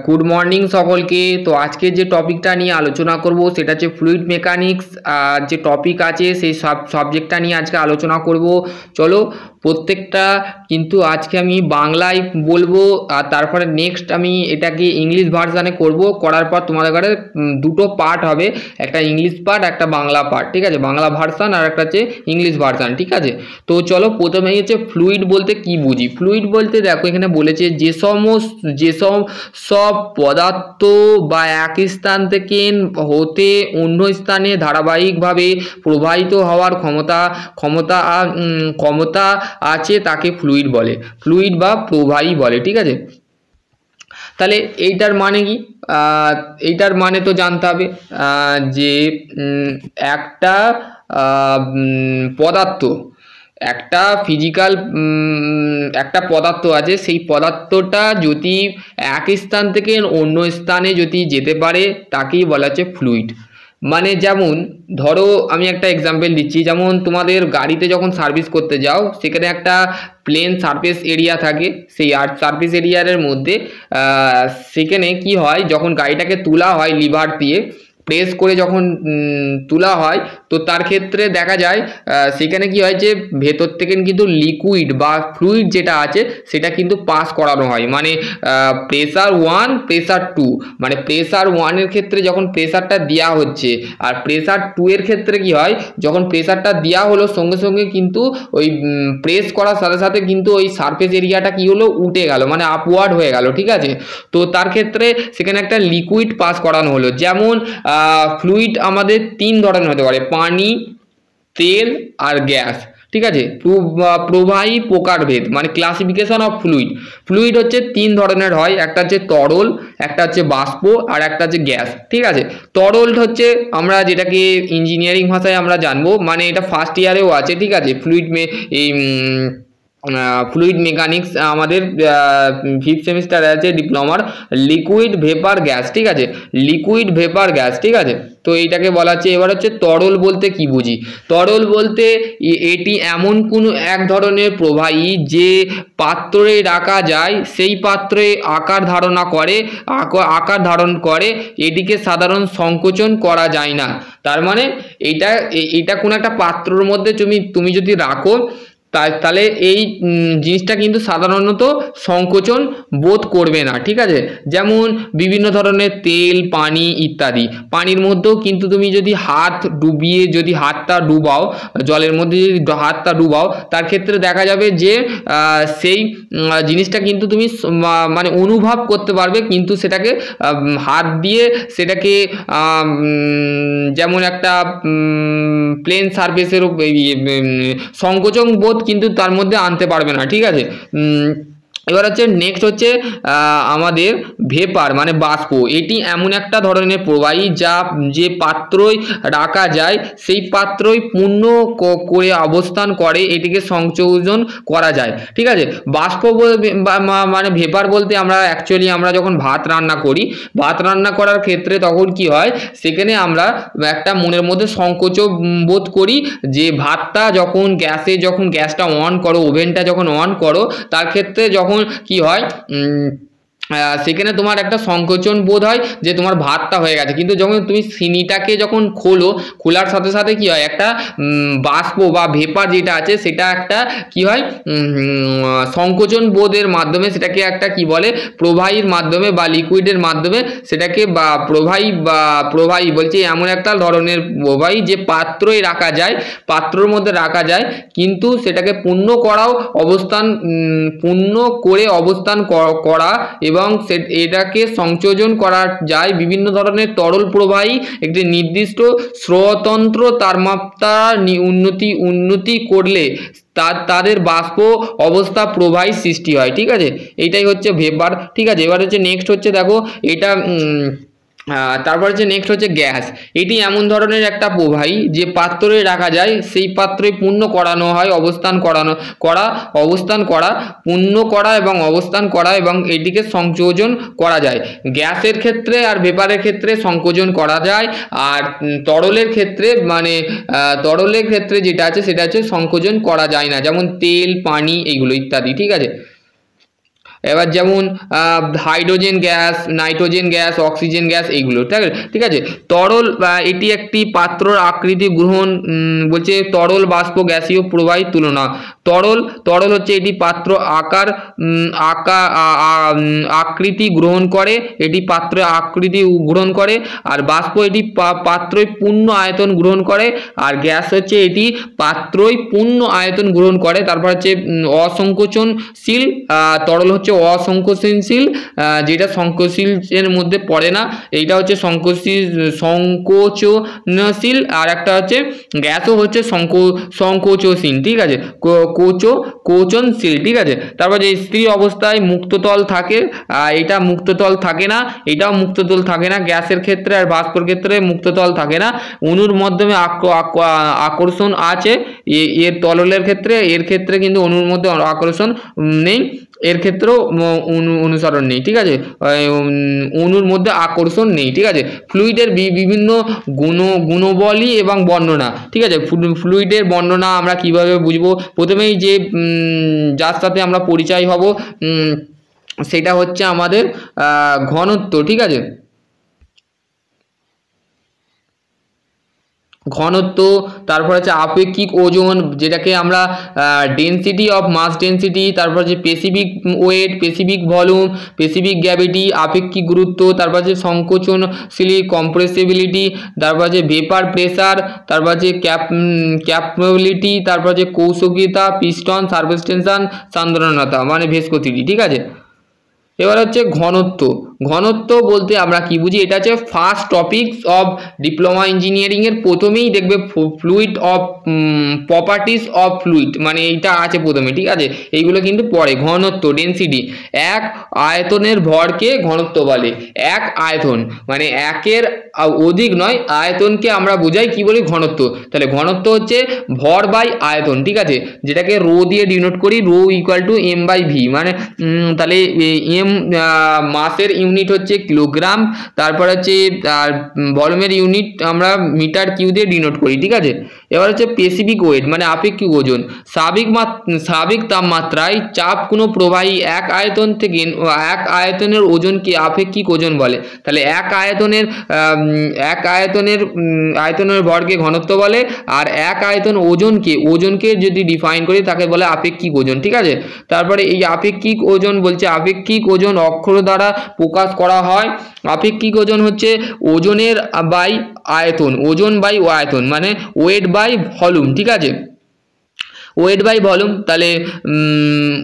Good morning সকলকে। তো আজকে যে টপিকটা নিয়ে আলোচনা করব সেটা হচ্ছে ফ্লুইড মেকানিক্স। যে টপিক আছে সেই সাবজেক্টটা নিয়ে আজকে আলোচনা করব। চলো প্রত্যেকটা কিন্তু আজকে আমি বাংলায় বলবো, আর তারপরে নেক্সট আমি এটাকে ইংলিশ ভার্সানে করব। করার পর তোমাদের কাছে দুটো পার্ট হবে, একটা ইংলিশ পার্ট একটা বাংলা পার্ট, ঠিক আছে? বাংলা ভার্সান আর একটা হচ্ছে ইংলিশ ভার্সান, ঠিক আছে? তো চলো প্রথমে হচ্ছে ফ্লুইড বলতে কি বুঝি। ফ্লুইড বলতে দেখো এখানে বলেছে সব পদার্থ বা এক স্থান থেকে হতে অন্য স্থানে ধারাবাহিকভাবে প্রবাহিত হওয়ার ক্ষমতা আছে তাকে ফ্লুইড বলে, ফ্লুইড বা প্রবাহী বলে, ঠিক আছে? তাহলে এইটার মানে কি? এইটার মানে তো জানতে হবে যে একটা পদার্থ, একটা ফিজিক্যাল একটা পদার্থ আছে, সেই পদার্থটা যদি এক স্থান থেকে অন্য স্থানে যদি যেতে পারে তাকেই বলা হচ্ছে ফ্লুইড। মানে যেমন ধরো আমি একটা এক্সাম্পল দিচ্ছি, যেমন তোমাদের গাড়িতে যখন সার্ভিস করতে যাও সেখানে একটা প্লেন সারফেস এরিয়া থাকে, সেই আর্থ সারফেস এরিয়ার মধ্যে সেখানে কি হয়, যখন গাড়িটাকে তোলা হয় লিভার দিয়ে প্রেস করে যখন তোলা হয়, তো তার ক্ষেত্রে দেখা যায় সেখানে কি হয় যে ভেতর থেকে কিন্তু লিকুইড বা ফ্লুইড যেটা আছে সেটা কিন্তু পাস করানো হয়। মানে প্রেসার 1 প্রেসার 2, মানে প্রেসার 1-এর ক্ষেত্রে যখন প্রেসারটা দেওয়া হচ্ছে, আর প্রেসার 2-এর ক্ষেত্রে কি হয়, যখন প্রেসারটা দেওয়া হলো সঙ্গে সঙ্গে কিন্তু ওই প্রেস করার সাথে সাথে কিন্তু ওই সারফেস এরিয়াটা কি হলো, উঠে গেল, মানে আপওয়ার্ড হয়ে গেল, ঠিক আছে? তো তার ক্ষেত্রে সেখানে একটা লিকুইড পাস করানো হলো। যেমন ফ্লুইড আমাদের 3 ধরনের হতে পারে, পানি, তেল আর গ্যাস, ঠিক আছে? প্রবাহী প্রকারভেদ মানে ক্লাসিফিকেশন অফ ফ্লুইড। ফ্লুইড হচ্ছে 3 ধরনের হয়, একটা হচ্ছে তরল, একটা হচ্ছে বাষ্প আর একটা হচ্ছে গ্যাস, ঠিক আছে? তরল হচ্ছে আমরা যেটাকে ইঞ্জিনিয়ারিং ভাষায় আমরা জানবো, মানে এটা ফার্স্ট ইয়ারেও আছে, ঠিক আছে? ফ্লুইড মেকানিক্স আমাদের 5th সেমিস্টারে আছে ডিপ্লোমার, লিকুইড ভেপার গ্যাস, ঠিক আছে? লিকুইড ভেপার গ্যাস, ঠিক আছে? তো এইটাকে বলা হচ্ছে। এবার হচ্ছে তরল বলতে কি বুঝি। তরল বলতে এটি এমন কোনো এক ধরনের প্রবাহী যে পাত্রে রাখা যায়, সেই পাত্রে আকার ধারণ করে, এটিকে সাধারণ সংকোচন করা যায় না। তার মানে এটা কোনো একটা পাত্রের মধ্যে তুমি যদি রাখো তাহলে এই জিনিসটা কিন্তু সাধারণত সংকোচন বোধ করবে না, ঠিক আছে? যেমন বিভিন্ন ধরনের তেল, পানি ইত্যাদি। পানির মধ্যেও কিন্তু তুমি যদি হাত ডুবিয়ে যদি হাতটা ডুবাও, জলের মধ্যে যদি হাতটা ডুবাও, তার ক্ষেত্রে দেখা যাবে যে সেই জিনিসটা কিন্তু তুমি মানে অনুভব করতে পারবে, কিন্তু সেটাকে হাত দিয়ে সেটাকে যেমন একটা প্লেন সারফেসের সংকোচন বোধ কিন্তু তার মধ্যে আনতে পারবে না, ঠিক আছে? এবার হচ্ছে নেক্সট হচ্ছে আমাদের ভেপার মানে বাষ্প। এটি এমন একটা ধরনের প্রবাহী যে পাত্রই রাখা যায়, সেই পাত্রই পূর্ণ করে অবস্থান করে, এটিকে সংযোজন করা যায়, ঠিক আছে? বাষ্প মানে ভেপার বলতে আমরা অ্যাকচুয়ালি আমরা যখন ভাত রান্না করার ক্ষেত্রে তখন কি হয়, সেখানে আমরা একটা মনের মধ্যে সংকোচ বোধ করি যে ভাতটা যখন গ্যাসটা অন করো, ওভেনটা যখন অন করো, তার ক্ষেত্রে যখন কি হয় সেখানে তোমার একটা সংকোচন বোধ হয় যে তোমার ভাতটা হয়ে গেছে। কিন্তু যখন তুমি চিনিটাকে যখন খোলার সাথে সাথে কি হয়, একটা বাষ্প বা ভেপার যেটা আছে সেটা একটা কি হয়, সংকোচন বোধের মাধ্যমে সেটাকে একটা কি বলে, প্রবাহীর মাধ্যমে বা লিকুইডের মাধ্যমে সেটাকে বা প্রবাহী বলছে এমন একটা ধরনের প্রবাহী যে পাত্রর মধ্যে রাখা যায়, কিন্তু সেটাকে পূর্ণ করে অবস্থান করা এবং এটাকে সংযোজন করা যায় বিভিন্ন ধরনের তরল প্রবাহী একটি নির্দিষ্ট স্রোতন্ত্র তাপমাত্রা উন্নতি করলে তাদের বাষ্প অবস্থা প্রবাহী সৃষ্টি হয়, ঠিক আছে? এইটাই হচ্ছে ভেপার, ঠিক আছে? এবার হচ্ছে নেক্সট হচ্ছে দেখো এটা তারপর হচ্ছে নেক্সট হচ্ছে গ্যাস। এটি এমন ধরনের একটা প্রবাহী যে পাত্রে রাখা যায়, সেই পাত্রে পূর্ণ করানো হয়, অবস্থান করা এবং এটিকে সংযোজন করা যায়। গ্যাসের ক্ষেত্রে আর ভেপারের ক্ষেত্রে সংযোজন করা যায়, আর তরলের ক্ষেত্রে যেটা আছে সেটা হচ্ছে সংযোজন করা যায় না, যেমন তেল, পানি এইগুলো ইত্যাদি, ঠিক আছে? এবার যেমন hydrogen gas, nitrogen gas, oxygen gas, এইগুলো ঠিক আছে। তরল, এটি একটি পাত্রর আকৃতি গ্রহণ, বলছে তরল বাষ্প গ্যাসীয় প্রবাহী তুলনা। তরল হচ্ছে এটি পাত্র আকৃতি গ্রহণ করে, এটি পাত্রের আকৃতি গ্রহণ করে। আর বাষ্প এটি পাত্রই পূর্ণ আয়তন গ্রহণ করে। আর গ্যাস হচ্ছে এটি পাত্রই পূর্ণ আয়তন গ্রহণ করে। তারপর হচ্ছে অসংকোচনশীল, তরল হচ্ছে অসংকোচনশীল, যেটা সংকোচনশীলের মধ্যে পড়ে না, এইটা হচ্ছে সংকোচনশীল। আর একটা হচ্ছে গ্যাসও হচ্ছে সংকোচনশীল, ঠিক আছে, কোচনশীল, ঠিক আছে। তারপর যে স্থির অবস্থায় মুক্ততল থাকে, এটা মুক্ততল থাকে না, এটাও মুক্ততল থাকে না গ্যাসের ক্ষেত্রে। আর বাষ্পের ক্ষেত্রে মুক্ততল থাকে না। অণুর মাধ্যমে আকর্ষণ আছে এর তরলের ক্ষেত্রে, এর ক্ষেত্রে কিন্তু অণুর মধ্যে আকর্ষণ নেই, এর ক্ষেত্রেও অনুসরণ নেই, ঠিক আছে, অণুর মধ্যে আকর্ষণ নেই, ঠিক আছে। ফ্লুইডের বিভিন্ন গুণবলী এবং বর্ণনা, ঠিক আছে। ফ্লুইডের বর্ণনা আমরা কিভাবে বুঝবো? প্রথমেই যে যার সাথে আমরা পরিচয় হব সেটা হচ্ছে আমাদের ঘনত্ব, ঠিক আছে। ঘনত্ব, তারপর হচ্ছে আপেক্ষিক ওজন, যেটাকে আমরা ডেনসিটি অফ মাস ডেনসিটি, তারপর হচ্ছে specific weight, specific volume, specific gravity, আপেক্ষিক গুরুত্ব, তারপর হচ্ছে সংকোচনশীল কম্প্রেসিবিলিটি, তারপর হচ্ছে ভেপার প্রেসার, তারপর হচ্ছে ক্যাপাবিলিটি, তারপর হচ্ছে কৌশকিতা, পিস্টন, সারফেস টেনশন, সান্দ্রণতা মানে ভিস্কোসিটি, ঠিক আছে। এবার হচ্ছে ঘনত্ব। ঘনত্ব বলতে আমরা কি বুঝি? এটা হচ্ছে first topics of diploma engineering এর প্রথমেই দেখবে fluid of properties of fluid, মানে এইটা আছে প্রথমে, ঠিক আছে। এইগুলো কিন্তু পরে। ঘনত্ব, ডেনসিটি, এক আয়তনের ভরকে ঘনত্ব বলে। এক আয়তন মানে একের অধিক নয়, আয়তনকে আমরা বোঝাই কি বলি? ঘনত্ব। তাহলে ঘনত্ব হচ্ছে ভর বাই আয়তন, ঠিক আছে, যেটাকে রো দিয়ে ডিনোট করি, rho equal to M by V, মানে তাহলে এম মাসের ইউনিট হচ্ছে কিলোগ্রাম, তারপর হচ্ছে আর ভলিউমের ইউনিট আমরা মিটার কিউ দিয়ে ডিনোট করি, ঠিক আছে। এবার হচ্ছে স্পেসিফিক ওয়েট মানে আপেক্ষিক ওজন। স্বাভাবিক তাপমাত্রায় চাপ কোনো প্রবাহী এক আয়তনের ওজনকে আপেক্ষিক ওজন বলে। তাহলে এক আয়তনের ভরকে ঘনত্ব বলে, আর এক আয়তন ওজনকে যদি ডিফাইন করি তাকে বলে আপেক্ষিক ওজন, ঠিক আছে। তারপরে এই আপেক্ষিক ওজন বলছে, আপেক্ষিক ওজন অক্ষর দ্বারা প্রকাশ করা হয়। আপেক্ষিক ওজন হচ্ছে ওজনের বাই আয়তন, ওজন বাই আয়তন মানে ওয়েট বাই ভলিউম, ঠিক আছে। ওয়েট বাই ভলিউম, তাহলে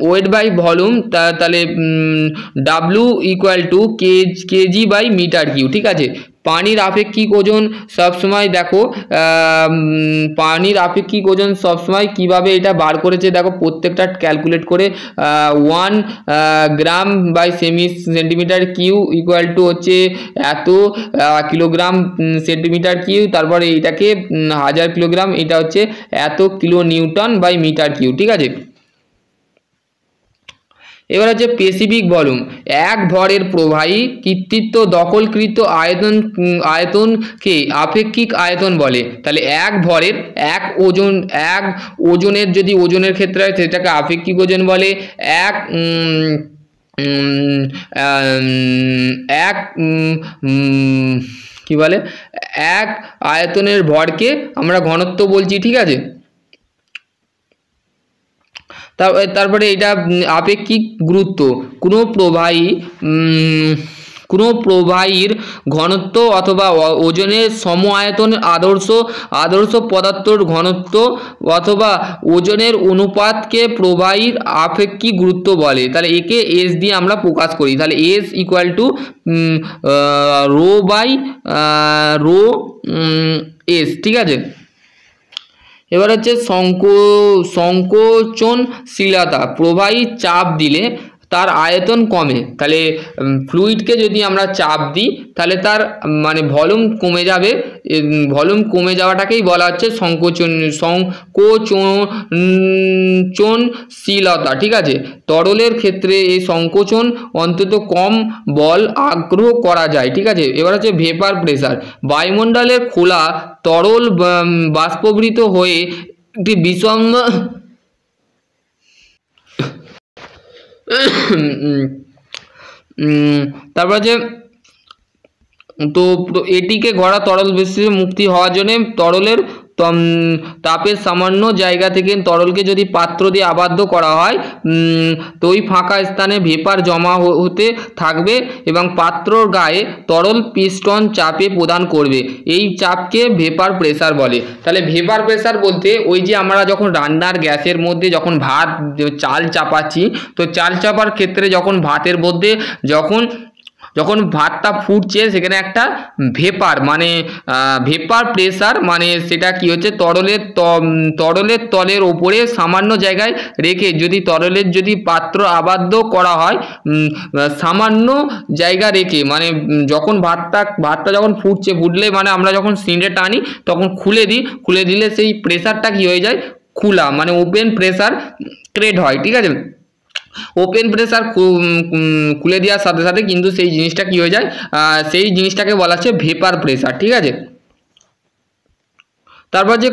ওয়েট বাই ভলিউম, তাহলে W equal to kg by metre cube, ঠিক আছে। পানির আপেক্ষিক ওজন সবসময় দেখো, পানির আপেক্ষিক ওজন সবসময় কিভাবে এটা বার করেছে দেখো, প্রত্যেকটা ক্যালকুলেট করে 1 gram by centimetre cube equal to হচ্ছে এত কিলোগ্রাম সেন্টিমিটার কিউ, তারপরে এটাকে 1000 কিলোগ্রাম, এটা হচ্ছে এত kilo newton by metre cube, ঠিক আছে। এবার হচ্ছে স্পেসিফিক ভলিউম, এক ভরের প্রবাহী কর্তৃত্ব দখলকৃত আয়তনকে আপেক্ষিক আয়তন বলে। তাহলে এক ভরের এক ওজনের যদি ওজনের ক্ষেত্রে হয় সেটাকে আপেক্ষিক ওজন বলে। কি বলে? এক আয়তনের ভরকে আমরা ঘনত্ব বলছি, ঠিক আছে। তারপরে এটা আপেক্ষিক গুরুত্ব, কোনো প্রবাহীর ঘনত্ব অথবা ওজনের সম আয়তনের আদর্শ পদার্থর ঘনত্ব অথবা ওজনের অনুপাতকে প্রবাহীর আপেক্ষিক গুরুত্ব বলে। তাহলে একে এস দিয়ে আমরা প্রকাশ করি। তাহলে S equal to rho by rho S, ঠিক আছে। এবার হচ্ছে সংকোচনশীলতা, প্রবাহী চাপ দিলে তার আয়তন কমে। তাহলে ফ্লুইডকে যদি আমরা চাপ দিই তাহলে তার মানে ভলিউম কমে যাবে, ভলিউম কমে যাওয়াটাকেই বলা হচ্ছে সংকোচনশীলতা, ঠিক আছে। তরলের ক্ষেত্রে এই সংকোচন অন্তত কম বল আগ্রহ করা যায়, ঠিক আছে। এবার হচ্ছে ভেপার প্রেসার, বায়ুমণ্ডলের খোলা তরল বাষ্পীভূত হয়ে একটি বিষম তারপর যে তো এটিকে গড়া তরল বেশি মুক্তি হওয়ার জন্য তরলের তাপের সামান্য জায়গা থেকে তরলকে যদি পাত্র দিয়ে আবদ্ধ করা হয় তো ওই ফাঁকা স্থানে ভেপার জমা হতে থাকবে এবং পাত্রর গায়ে তরল পিস্টন চাপে প্রদান করবে, এই চাপকে ভেপার প্রেসার বলে। তাহলে ভেপার প্রেসার বলতে ওই যে আমরা যখন রান্নার গ্যাসের মধ্যে যখন ভাত চাল চাপাচ্ছি, তো চাল চাপার ক্ষেত্রে যখন ভাতের মধ্যে যখন ভাতটা ফুটছে সেখানে একটা ভেপার মানে ভেপার প্রেসার মানে সেটা কি হচ্ছে তরলের তলের ওপরে সামান্য জায়গায় রেখে যদি তরলের যদি পাত্র আবদ্ধ করা হয় সামান্য জায়গা রেখে মানে যখন ভাতটা যখন ফুটলে মানে আমরা যখন সিলিন্ডার টানি তখন খুলে দিলে সেই প্রেসারটা কি হয়ে যায়, খোলা মানে ওপেন প্রেসার ক্রিয়েট হয়। ঠিক আছে, ওপেন প্রেসার খুলে দেওয়ার সাথে সাথে কিন্তু সেই জিনিসটা কি হয়ে যায়, সেই জিনিসটাকে বলা হচ্ছে ভেপার প্রেসার। ঠিক আছে, তারপর যে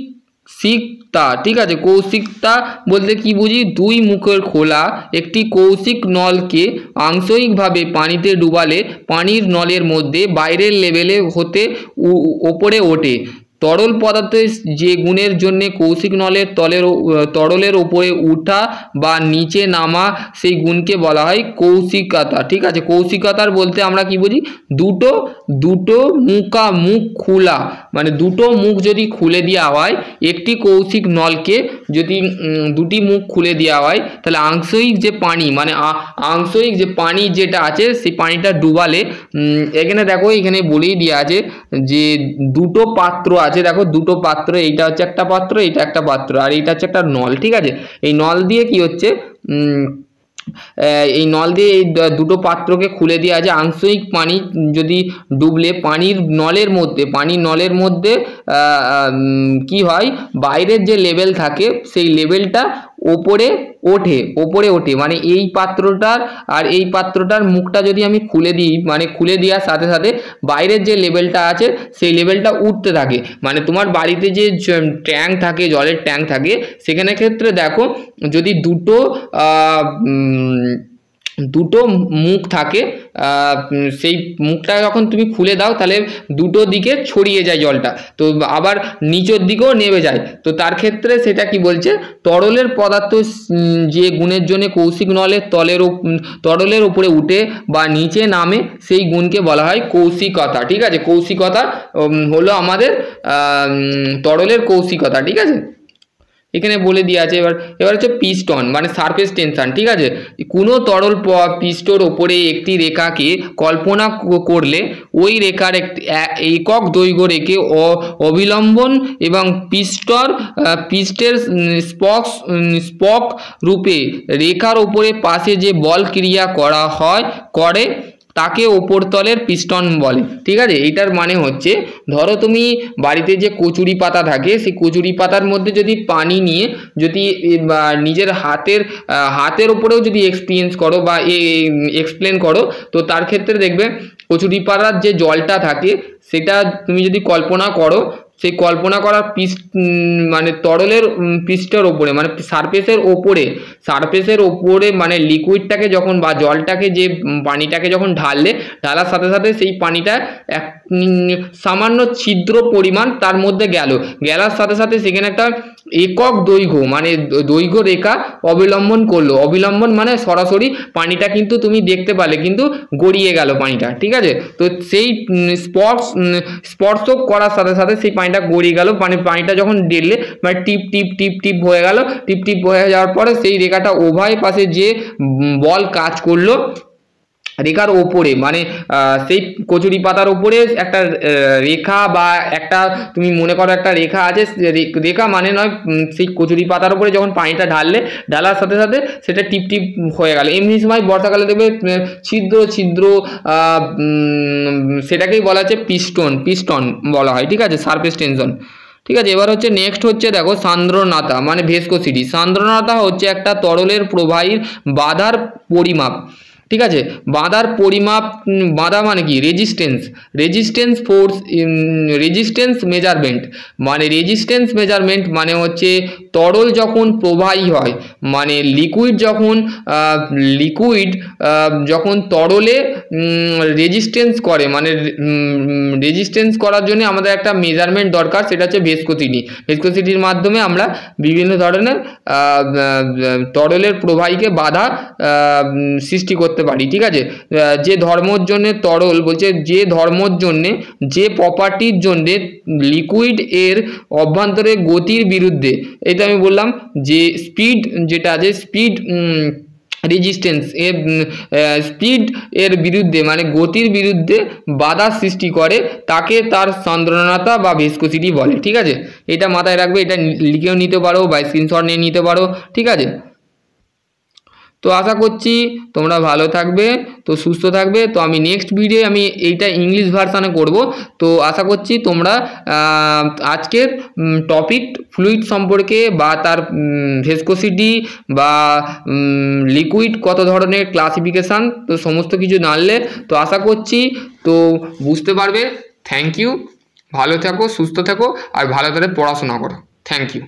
কৌশিকতা, ঠিক আছে, কৌশিকতা বলতে কি বুঝি, দুই মুখের খোলা একটি কৌশিক নলকে আংশিকভাবে পানিতে ডুবালে পানির নলের মধ্যে বাইরের লেভেলে হতে ওপরে ওঠে। তরল পদার্থের যে গুণের জন্য কৌশিক নলের তরলের ওপরে উঠা বা নিচে নামা সেই গুণকে বলা হয় কৌশিকতা। ঠিক আছে, কৌশিকতার বলতে আমরা কি বুঝি, দুটো মুখ খোলা মানে দুটো মুখ যদি খুলে দেওয়া হয়, একটি কৌশিক নলকে যদি দুটি মুখ খুলে দেওয়া হয় তাহলে আংশিক যে পানি মানে আংশিক যে পানি যেটা আছে সেই পানিটা ডুবালে এখানে দেখো এখানে বলেই দেওয়া আছে যে দুটো পাত্র আছে, দেখো দুটো পাত্র, এইটা হচ্ছে একটা পাত্র, এইটা একটা পাত্র, আর এইটা হচ্ছে একটা নল। ঠিক আছে, এই নল দিয়ে কি হচ্ছে এই নল দিয়ে এই দুটো পাত্রকে খুলে দেওয়া আছে। আংশিক পানি যদি ডুবলে পানির নলের মধ্যে কি হয়, বাইরের যে লেভেল থাকে সেই লেভেলটা ওপরে ওঠে মানে এই পাত্রটার আর এই পাত্রটার মুখটা যদি আমি খুলে দিই মানে খুলে দেওয়ার সাথে সাথে বাইরের যে লেভেলটা আছে সেই লেভেলটা উঠতে থাকে। মানে তোমার বাড়িতে যে ট্যাঙ্ক থাকে, জলের ট্যাঙ্ক থাকে, সেখানে ক্ষেত্রে দেখো যদি দুটো মুখ থাকে, সেই মুখটা যখন তুমি খুলে দাও তাহলে দুটো দিকে ছড়িয়ে যায় জলটা, তো আবার নিচের দিকেও নেমে যায়। তো তার ক্ষেত্রে সেটা কি বলছে, তরলের পদার্থ যে গুণের জন্য কৌশিক নলের তরলের উপরে উঠে বা নিচে নামে সেই গুণকে বলা হয় কৌশিকতা। ঠিক আছে, কৌশিকতা হলো আমাদের তরলের কৌশিকতা। ঠিক আছে, এখানে বলে দিয়ে আছে। এবার হচ্ছে পিস্টন মানে সারফেস টেনশন। ঠিক আছে, কোনো তরল পিস্টর ওপরে একটি রেখাকে কল্পনা করলে ওই রেখার একক দৈর্ঘ্য রেখে অবিলম্বন এবং পৃষ্ঠের স্পক রূপে রেখার ওপরে পাশে যে বল ক্রিয়া করে তাকে ওপরতলের পিস্টন বলে। ঠিক আছে, এইটার মানে হচ্ছে ধরো তুমি বাড়িতে যে কচুরি পাতা থাকে সেই কচুরি পাতার মধ্যে যদি পানি নিয়ে যদি নিজের হাতের উপরেও যদি এক্সপ্লেন করো তো তার ক্ষেত্রে দেখবে কচুরি পাতার যে জলটা থাকে সেটা তুমি যদি কল্পনা করো, সেই কল্পনা করার মানে তরলের পৃষ্ঠের ওপরে মানে সারফেসের ওপরে মানে লিকুইডটাকে যখন বা জলটাকে যে পানিটাকে যখন ঢালার সাথে সাথে সেই পানিটা এক সামান্য ছিদ্র পরিমাণ তার মধ্যে গেলার সাথে সাথে সেখানে একটা একক দৈর্ঘ্য রেখা অবলম্বন করলো। অবলম্বন মানে সরাসরি পানিটা কিন্তু তুমি দেখতে পারলে কিন্তু গড়িয়ে গেল পানিটা। ঠিক আছে, তো সেই স্পর্শ করার সাথে সাথে সেই পানিটা গড়িয়ে গেল, পানিটা যখন ডেললে মানে টিপ টিপ টিপ টিপ হয়ে গেল, টিপ টিপ হয়ে যাওয়ার পরে সেই রেখাটা উভয় পাশে যে বল কাজ করলো রেখার ওপরে মানে সেই কচুরি পাতার ওপরে একটা রেখা বা একটা তুমি মনে করো একটা রেখা আছে, রেখা মানে নয়, সেই কচুরি পাতার উপরে যখন পানিটা ঢালার সাথে সাথে সেটা টিপ টিপ হয়ে গেল। এমনি সময় বর্ষাকালে দেখবে ছিদ্র সেটাকেই বলা হচ্ছে পিস্টন বলা হয়। ঠিক আছে, সারফেস টেনশন। ঠিক আছে, এবার হচ্ছে নেক্সট হচ্ছে দেখো সান্দ্রণতা মানে ভিসকোসিটি। সান্দ্রণতা হচ্ছে একটা তরলের প্রবাহীর বাধার পরিমাপ। ঠিক আছে। বাঁধার পরিমাপ, বাঁধা মানে কি, রেজিস্ট্যান্স ফোর্স, রেজিস্ট্যান্স মেজারমেন্ট, মানে রেজিস্ট্যান্স মেজারমেন্ট মানে হচ্ছে তরল যখন প্রবাহী হয়, মানে লিকুইড যখন তরলে রেজিস্ট্যান্স করে, মানে রেজিস্ট্যান্স করার জন্য আমাদের একটা মেজারমেন্ট দরকার, সেটা হচ্ছে ভেসকোসিটির মাধ্যমে আমরা বিভিন্ন ধরনের তরলের প্রবাহীকে বাধা সৃষ্টি করতে পারি। ঠিক আছে। যে ধর্মর জন্য তরল বলছে, যে ধর্মর জন্য, যে প্রপার্টির জন্য লিকুইড এর অভ্যন্তরে গতির বিরুদ্ধে, এটা আমি বললাম যে স্পিড যেটা আছে, স্পিড রেজিস্ট্যান্স স্পিড এর বিরুদ্ধে মানে গতির বিরুদ্ধে বাধা সৃষ্টি করে, তাকে তার সান্দ্রণতা বা ভিসকোসিটি বলে। ঠিক আছে, এটা মাথায় রাখবে, এটা লিখেও নিতে পারো বা স্ক্রিনশট নিয়ে নিতে পারো। ঠিক আছে, তো আশা করছি তোমরা ভালো থাকবে, তো সুস্থ থাকবে। তো আমি নেক্সট ভিডিও আমি এইটা ইংলিশ ভার্সানে করব। তো আশা করছি তোমরা আজকের টপিক ফ্লুইড সম্পর্কে বা তার ভেসকোসিটি বা লিকুইড কত ধরনের ক্লাসিফিকেশান, তো সমস্ত কিছু জানলে, তো আশা করছি তো বুঝতে পারবে। থ্যাংক ইউ, ভালো থাকো, সুস্থ থাকো, আর ভালো করে পড়াশোনা করো। Thank you.